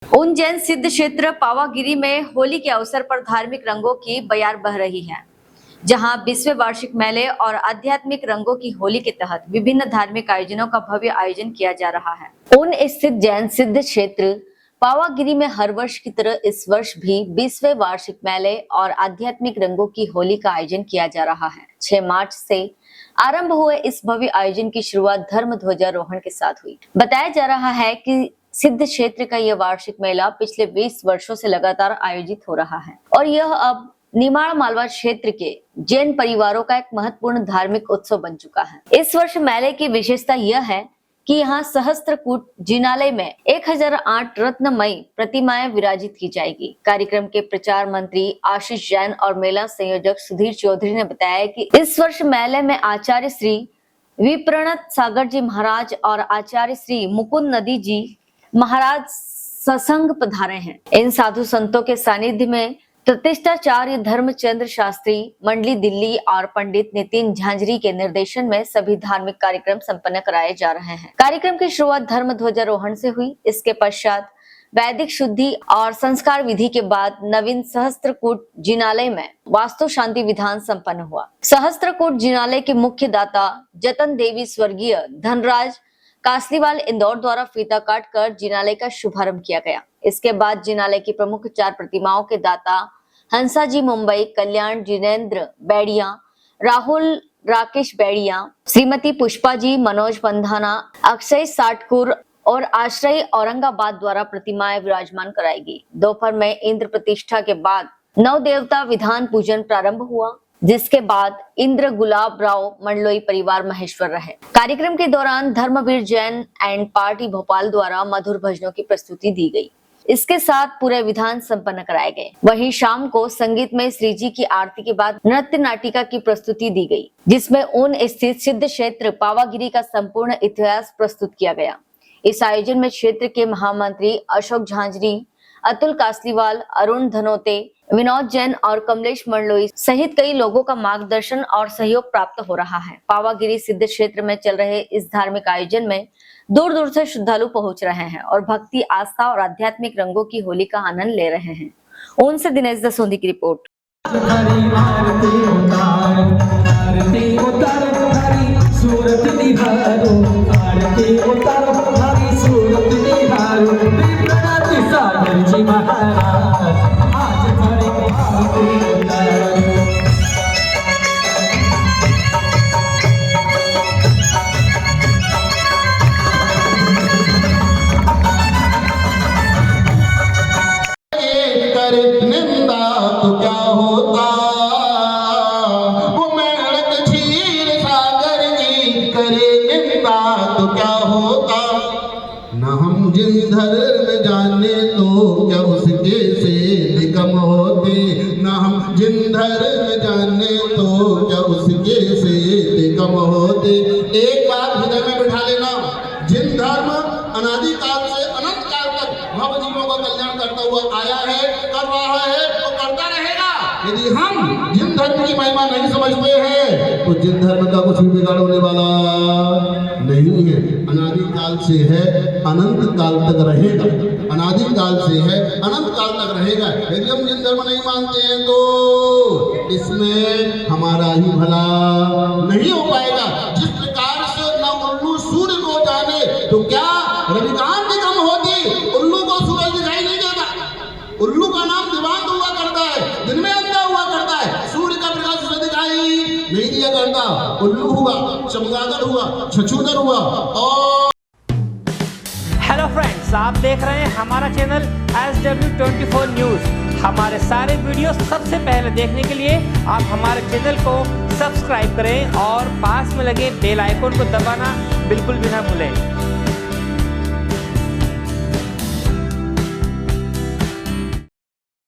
उन जैन सिद्ध क्षेत्र पावागिरी में होली के अवसर पर धार्मिक रंगों की बयार बह रही है, जहां 20वें वार्षिक मेले और आध्यात्मिक रंगों की होली के तहत विभिन्न धार्मिक आयोजनों का भव्य आयोजन किया जा रहा है। उन स्थित जैन सिद्ध क्षेत्र पावागिरी में हर वर्ष की तरह इस वर्ष भी 20वें वार्षिक मेले और आध्यात्मिक रंगों की होली का आयोजन किया जा रहा है। 6 मार्च से आरंभ हुए इस भव्य आयोजन की शुरुआत धर्म ध्वजारोहण के साथ हुई। बताया जा रहा है कि सिद्ध क्षेत्र का यह वार्षिक मेला पिछले 20 वर्षों से लगातार आयोजित हो रहा है और यह अब निमाड़ मालवा क्षेत्र के जैन परिवारों का एक महत्वपूर्ण धार्मिक उत्सव बन चुका है। इस वर्ष मेले की विशेषता यह है कि यहाँ सहस्त्रकूट जिनालय में 1008 रत्नमयी प्रतिमाएं विराजित की जाएगी। कार्यक्रम के प्रचार मंत्री आशीष जैन और मेला संयोजक सुधीर चौधरी ने बताया कि इस वर्ष मेले में आचार्य श्री विप्रणत सागर जी महाराज और आचार्य श्री मुकुंद नदी जी महाराज सत्संग पधारे हैं। इन साधु संतों के सानिध्य में प्रतिष्ठाचार्य धर्मचंद्र शास्त्री मंडली दिल्ली और पंडित नितिन झांझरी के निर्देशन में सभी धार्मिक कार्यक्रम संपन्न कराए जा रहे हैं। कार्यक्रम की शुरुआत धर्म ध्वजारोहण से हुई। इसके पश्चात वैदिक शुद्धि और संस्कार विधि के बाद नवीन सहस्त्रकूट जिनालय में वास्तु शांति विधान संपन्न हुआ। सहस्त्रकूट जिनालय के मुख्य दाता जतन देवी स्वर्गीय धनराज कासलीवाल इंदौर द्वारा फीता काट कर जिनालय का शुभारंभ किया गया। इसके बाद जिनालय की प्रमुख 4 प्रतिमाओं के दाता हंसा जी मुंबई, कल्याण जिनेन्द्र बैडिया, राहुल राकेश बैडिया, श्रीमती पुष्पा जी, मनोज पंधाना, अक्षय साटकुर और आश्रय औरंगाबाद द्वारा प्रतिमाएं विराजमान कराएगी। दोपहर में इंद्र प्रतिष्ठा के बाद नव देवता विधान पूजन प्रारंभ हुआ, जिसके बाद इंद्र गुलाब राव मंडलोई परिवार महेश्वर रहे। कार्यक्रम के दौरान धर्मवीर जैन एंड पार्टी भोपाल द्वारा मधुर भजनों की प्रस्तुति दी गई। इसके साथ पूरे विधान संपन्न कराए गए। वहीं शाम को संगीत में श्री जी की आरती के बाद नृत्य नाटिका की प्रस्तुति दी गई, जिसमें उन स्थित सिद्ध क्षेत्र पावागिरी का संपूर्ण इतिहास प्रस्तुत किया गया। इस आयोजन में क्षेत्र के महामंत्री अशोक झांझरी, अतुल कासलीवाल, अरुण धनोते, विनोद जैन और कमलेश मंडलोई सहित कई लोगों का मार्गदर्शन और सहयोग प्राप्त हो रहा है। पावागिरी सिद्ध क्षेत्र में चल रहे इस धार्मिक आयोजन में दूर दूर से श्रद्धालु पहुंच रहे हैं और भक्ति, आस्था और आध्यात्मिक रंगों की होली का आनंद ले रहे हैं। उनसे दिनेश दसोंदी की रिपोर्ट। निंदा तो क्या होता, वो मेहनत झील सागर की करे निंदा तो क्या होता। न हम जिन धर्म जाने तो क्या उसके से निकम होते, न हम जिन धर्म जाने तो क्या उसके से निकम होते। एक बात हृदय में बिठा लेना, जिन धर्म अनादि काल से अनंत काल तक भव जीवों का कल्याण करता हुआ आया है, कर रहा है तो करता रहेगा। यदि हम जिन धर्म की महिमा नहीं समझते हैं तो जिन धर्म का कुछ भी बिगाड़ होने वाला नहीं है। अनादि काल से है, अनंत काल तक रहेगा। अनादि काल से है, अनंत काल तक रहेगा। यदि हम जिन धर्म नहीं मानते हैं तो इसमें हमारा ही भला नहीं हो पाएगा। जिस प्रकार से न उल्लू सूर्य को जाने तो क्या रविकांत कम होती, उल्लू को सूरज दिखाई नहीं देता। उल्लू का नाम दिवांत हुआ करता है, दिन में अंधा हुआ करता है, सूर्य का प्रकाश उसे दिखाई नहीं दिया करता। उल्लू हुआ, चमगादड़ हुआ, छछूंदर हुआ। और हेलो फ्रेंड्स, आप देख रहे हैं हमारा चैनल SW24 न्यूज़। हमारे सारे वीडियो सबसे पहले देखने के लिए आप हमारे चैनल को सब्सक्राइब करें और पास में लगे बेल आइकन को दबाना बिल्कुल भी ना भूलें।